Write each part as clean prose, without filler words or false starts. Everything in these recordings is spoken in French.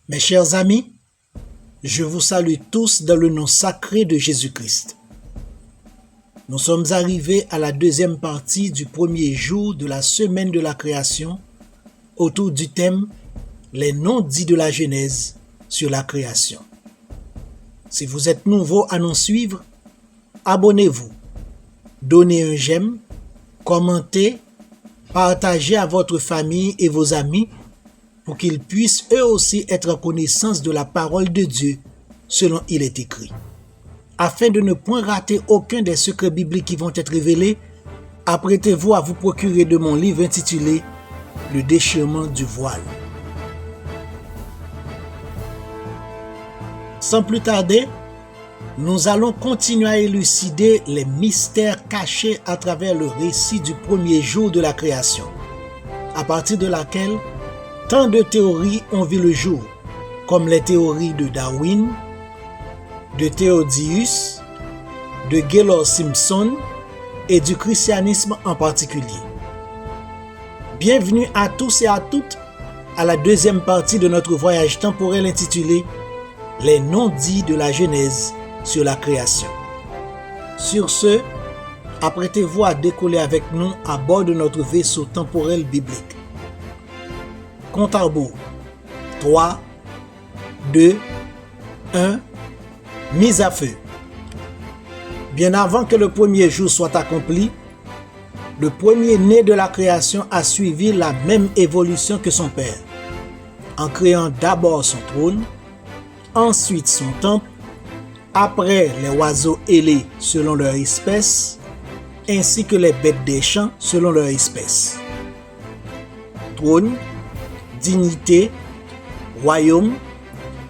Mes chers amis, je vous salue tous dans le nom sacré de Jésus-Christ. Nous sommes arrivés à la deuxième partie du premier jour de la semaine de la création autour du thème « Les non-dits de la Genèse sur la création ». Si vous êtes nouveau à nous suivre, abonnez-vous, donnez un j'aime, commentez, partagez à votre famille et vos amis pour qu'ils puissent eux aussi être en connaissance de la parole de Dieu selon il est écrit. Afin de ne point rater aucun des secrets bibliques qui vont être révélés, apprêtez-vous à vous procurer de mon livre intitulé « Le déchirement du voile ». Sans plus tarder, nous allons continuer à élucider les mystères cachés à travers le récit du premier jour de la création, à partir de laquelle tant de théories ont vu le jour, comme les théories de Darwin, de Théodius, de Gaylord Simpson et du christianisme en particulier. Bienvenue à tous et à toutes à la deuxième partie de notre voyage temporel intitulé « Les non-dits de la Genèse sur la création ». Sur ce, apprêtez-vous à décoller avec nous à bord de notre vaisseau temporel biblique. Compte à rebours. 3, 2, 1, mise à feu. Bien avant que le premier jour soit accompli, le premier-né de la création a suivi la même évolution que son père, en créant d'abord son trône, ensuite son temple, après les oiseaux ailés selon leur espèce, ainsi que les bêtes des champs selon leur espèce. Trône, dignité, royaume,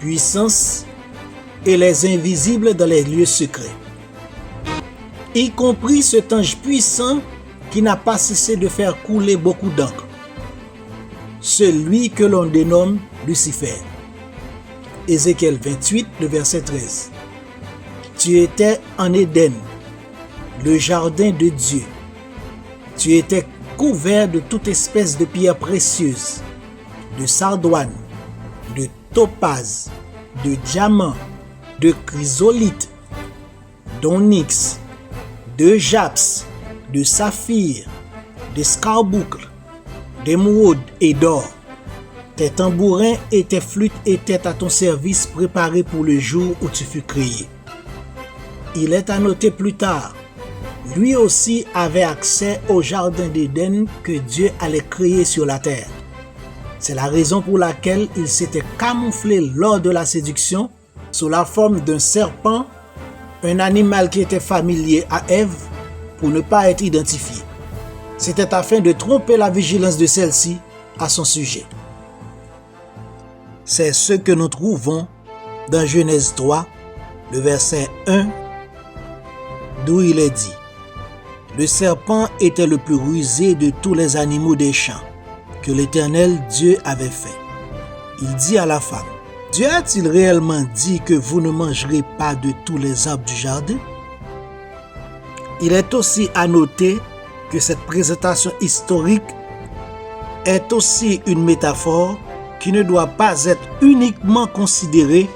puissance et les invisibles dans les lieux secrets. Y compris cet ange puissant qui n'a pas cessé de faire couler beaucoup d'encre. Celui que l'on dénomme Lucifer. Ézéchiel 28, le verset 13. Tu étais en Éden, le jardin de Dieu. Tu étais couvert de toute espèce de pierres précieuses, de sardoine, de topaze, de diamant, de chrysolite, d'onyx, de japs, de saphir, de scarboucle, d'émeraude et d'or. Tes tambourins et tes flûtes étaient à ton service préparés pour le jour où tu fus créé. Il est à noter plus tard, lui aussi avait accès au jardin d'Éden que Dieu allait créer sur la terre. C'est la raison pour laquelle il s'était camouflé lors de la séduction sous la forme d'un serpent, un animal qui était familier à Ève pour ne pas être identifié. C'était afin de tromper la vigilance de celle-ci à son sujet. C'est ce que nous trouvons dans Genèse 3, le verset 1, d'où il est dit « Le serpent était le plus rusé de tous les animaux des champs que l'Éternel Dieu avait fait. Il dit à la femme, « Dieu a-t-il réellement dit que vous ne mangerez pas de tous les arbres du jardin ?» Il est aussi à noter que cette présentation historique est aussi une métaphore qui ne doit pas être uniquement considérée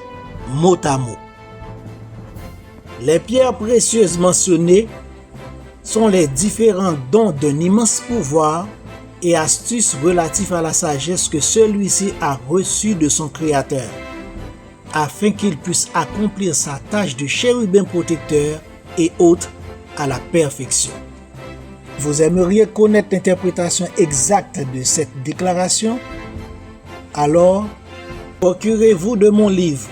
mot à mot. Les pierres précieuses mentionnées sont les différents dons d'un immense pouvoir et astuces relatifs à la sagesse que celui-ci a reçu de son Créateur, afin qu'il puisse accomplir sa tâche de chérubin protecteur et hôte à la perfection. Vous aimeriez connaître l'interprétation exacte de cette déclaration? Alors, procurez-vous de mon livre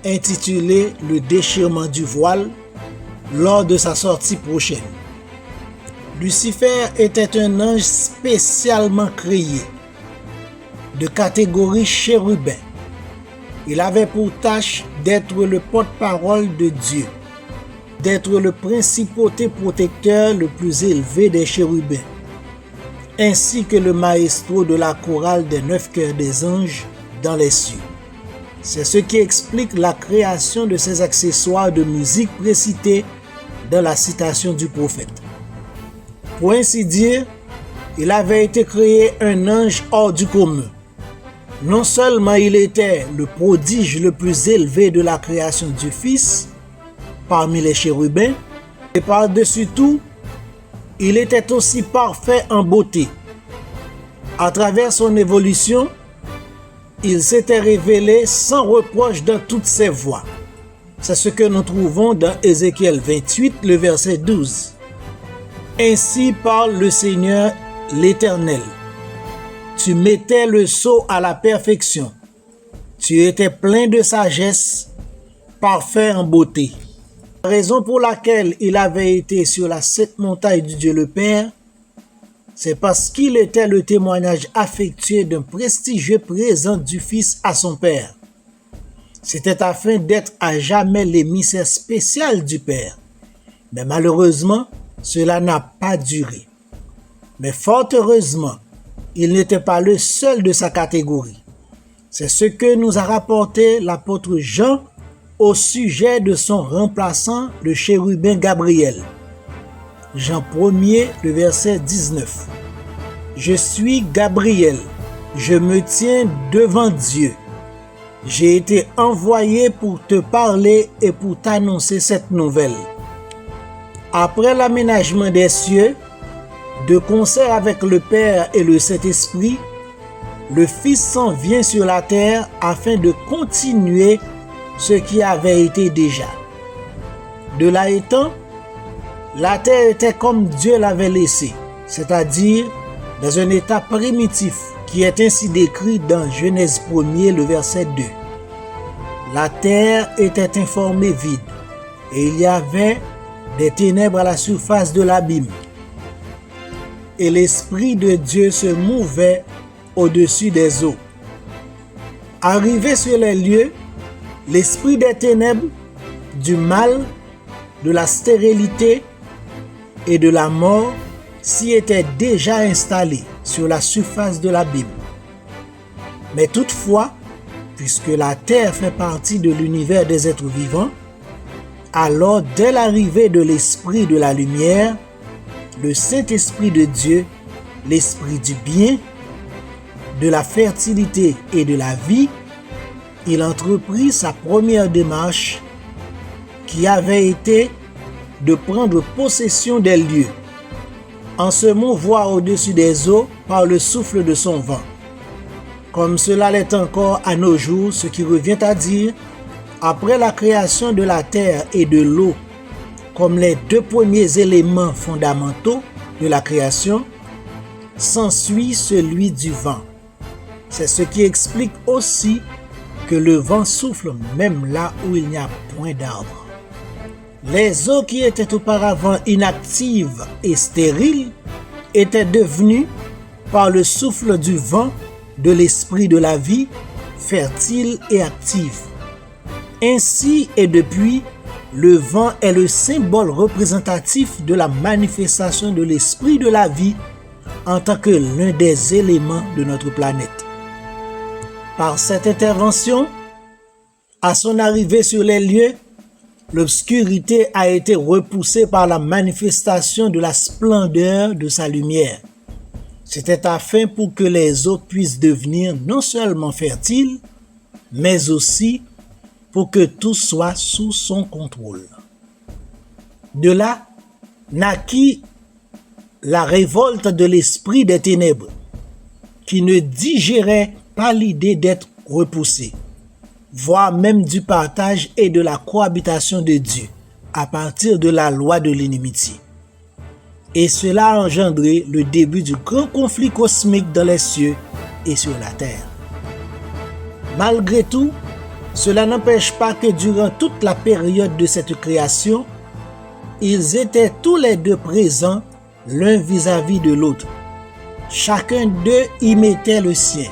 intitulé « Le déchirement du voile » lors de sa sortie prochaine. Lucifer était un ange spécialement créé, de catégorie chérubin. Il avait pour tâche d'être le porte-parole de Dieu, d'être le principauté protecteur le plus élevé des chérubins, ainsi que le maestro de la chorale des 9 chœurs des anges dans les cieux. C'est ce qui explique la création de ces accessoires de musique précités dans la citation du prophète. Pour ainsi dire, il avait été créé un ange hors du commun, Non seulement il était le prodige le plus élevé de la création du Fils parmi les chérubins, et par-dessus tout, il était aussi parfait en beauté. À travers son évolution, il s'était révélé sans reproche dans toutes ses voies. C'est ce que nous trouvons dans Ézéchiel 28, le verset 12. Ainsi parle le Seigneur l'Éternel. Tu mettais le sceau à la perfection. Tu étais plein de sagesse, parfait en beauté. La raison pour laquelle il avait été sur la sainte montagne du Dieu le Père, c'est parce qu'il était le témoignage affectueux d'un prestigieux présent du Fils à son Père. C'était afin d'être à jamais l'émissaire spécial du Père. Mais malheureusement, cela n'a pas duré. Mais fort heureusement, il n'était pas le seul de sa catégorie. C'est ce que nous a rapporté l'apôtre Jean au sujet de son remplaçant, le chérubin Gabriel. Jean 1er, le verset 19. Je suis Gabriel, je me tiens devant Dieu. J'ai été envoyé pour te parler et pour t'annoncer cette nouvelle. Après l'aménagement des cieux, de concert avec le Père et le Saint-Esprit, le Fils s'en vient sur la terre afin de continuer ce qui avait été déjà. De là étant, la terre était comme Dieu l'avait laissée, c'est-à-dire dans un état primitif qui est ainsi décrit dans Genèse 1er, le verset 2. La terre était informée vide et il y avait des ténèbres à la surface de l'abîme. Et l'Esprit de Dieu se mouvait au-dessus des eaux. Arrivé sur les lieux, l'esprit des ténèbres, du mal, de la stérilité et de la mort s'y était déjà installé sur la surface de l'abîme. Mais toutefois, puisque la terre fait partie de l'univers des êtres vivants, alors dès l'arrivée de l'Esprit de la lumière, le Saint-Esprit de Dieu, l'Esprit du bien, de la fertilité et de la vie, il entreprit sa première démarche qui avait été de prendre possession des lieux, en se mouvant au-dessus des eaux par le souffle de son vent. Comme cela l'est encore à nos jours, ce qui revient à dire, après la création de la terre et de l'eau, comme les deux premiers éléments fondamentaux de la création, s'ensuit celui du vent. C'est ce qui explique aussi que le vent souffle même là où il n'y a point d'arbre. Les eaux qui étaient auparavant inactives et stériles étaient devenues, par le souffle du vent, de l'esprit de la vie, fertiles et actives. Ainsi et depuis, le vent est le symbole représentatif de la manifestation de l'esprit de la vie en tant que l'un des éléments de notre planète. Par cette intervention, à son arrivée sur les lieux, l'obscurité a été repoussée par la manifestation de la splendeur de sa lumière. C'était afin pour que les eaux puissent devenir non seulement fertiles, mais aussi pour que tout soit sous son contrôle. De là naquit la révolte de l'esprit des ténèbres, qui ne digérait pas l'idée d'être repoussé, voire même du partage et de la cohabitation de Dieu à partir de la loi de l'inimitié. Et cela a engendré le début du grand conflit cosmique dans les cieux et sur la terre. Malgré tout, cela n'empêche pas que durant toute la période de cette création, ils étaient tous les deux présents l'un vis-à-vis de l'autre. Chacun d'eux y mettait le sien.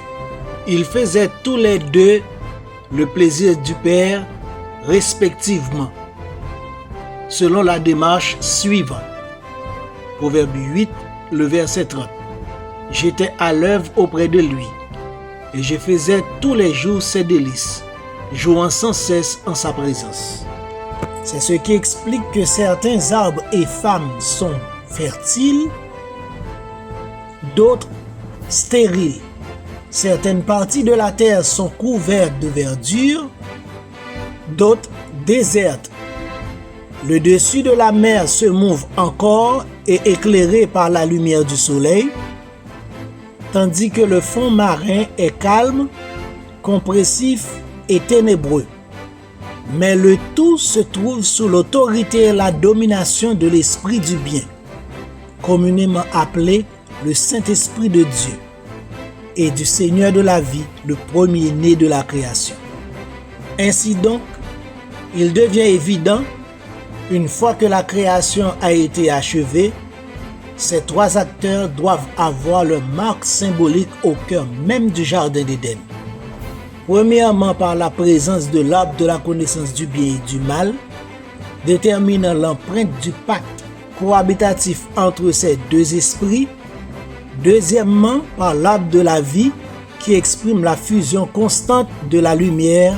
Ils faisaient tous les deux le plaisir du Père respectivement, selon la démarche suivante. Proverbe 8, le verset 30. J'étais à l'œuvre auprès de lui, et je faisais tous les jours ses délices, jouant sans cesse en sa présence. C'est ce qui explique que certains arbres et femmes sont fertiles, d'autres stériles, Certaines parties de la terre sont couvertes de verdure, d'autres désertes. Le dessus de la mer se mouve encore et éclairé par la lumière du soleil, tandis que le fond marin est calme, compressif et ténébreux. Mais le tout se trouve sous l'autorité et la domination de l'Esprit du bien, communément appelé le Saint-Esprit de Dieu, et du Seigneur de la vie, le premier-né de la création. Ainsi donc, il devient évident, une fois que la création a été achevée, ces trois acteurs doivent avoir leur marque symbolique au cœur même du Jardin d'Éden. Premièrement, par la présence de l'arbre de la connaissance du bien et du mal, déterminant l'empreinte du pacte cohabitatif entre ces deux esprits. Deuxièmement, par l'arbre de la vie qui exprime la fusion constante de la lumière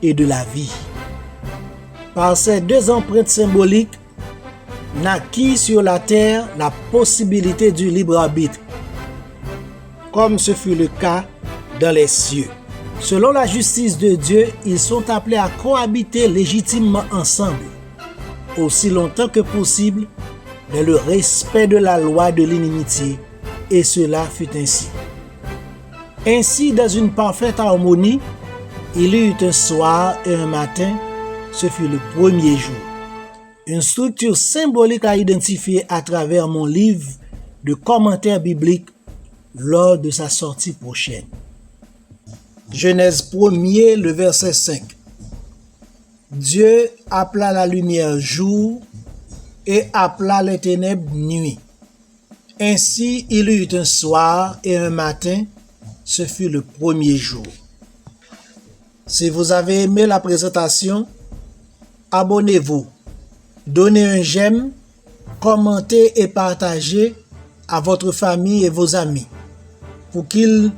et de la vie. Par ces deux empreintes symboliques, naquit sur la terre la possibilité du libre arbitre, comme ce fut le cas dans les cieux. Selon la justice de Dieu, ils sont appelés à cohabiter légitimement ensemble, aussi longtemps que possible, dans le respect de la loi de l'inimitié, et cela fut ainsi. Ainsi, dans une parfaite harmonie, il y eut un soir et un matin, ce fut le premier jour. Une structure symbolique à identifier à travers mon livre de commentaires bibliques lors de sa sortie prochaine. Genèse 1er, le verset 5. Dieu appela la lumière jour et appela les ténèbres nuit. Ainsi il y eut un soir et un matin, ce fut le premier jour. Si vous avez aimé la présentation, abonnez-vous, donnez un j'aime, commentez et partagez à votre famille et vos amis pour qu'ils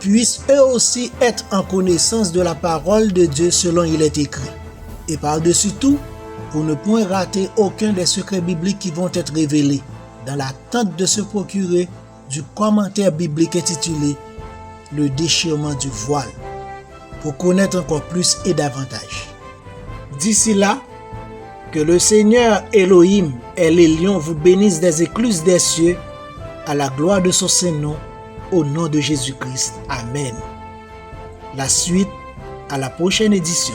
puissent eux aussi être en connaissance de la parole de Dieu selon il est écrit. Et par-dessus tout, pour ne point rater aucun des secrets bibliques qui vont être révélés, dans l'attente de se procurer du commentaire biblique intitulé « Le déchirement du voile » pour connaître encore plus et davantage. D'ici là, que le Seigneur Elohim et les lions vous bénissent des écluses des cieux, à la gloire de son Saint-Nom, au nom de Jésus-Christ. Amen. La suite à la prochaine édition.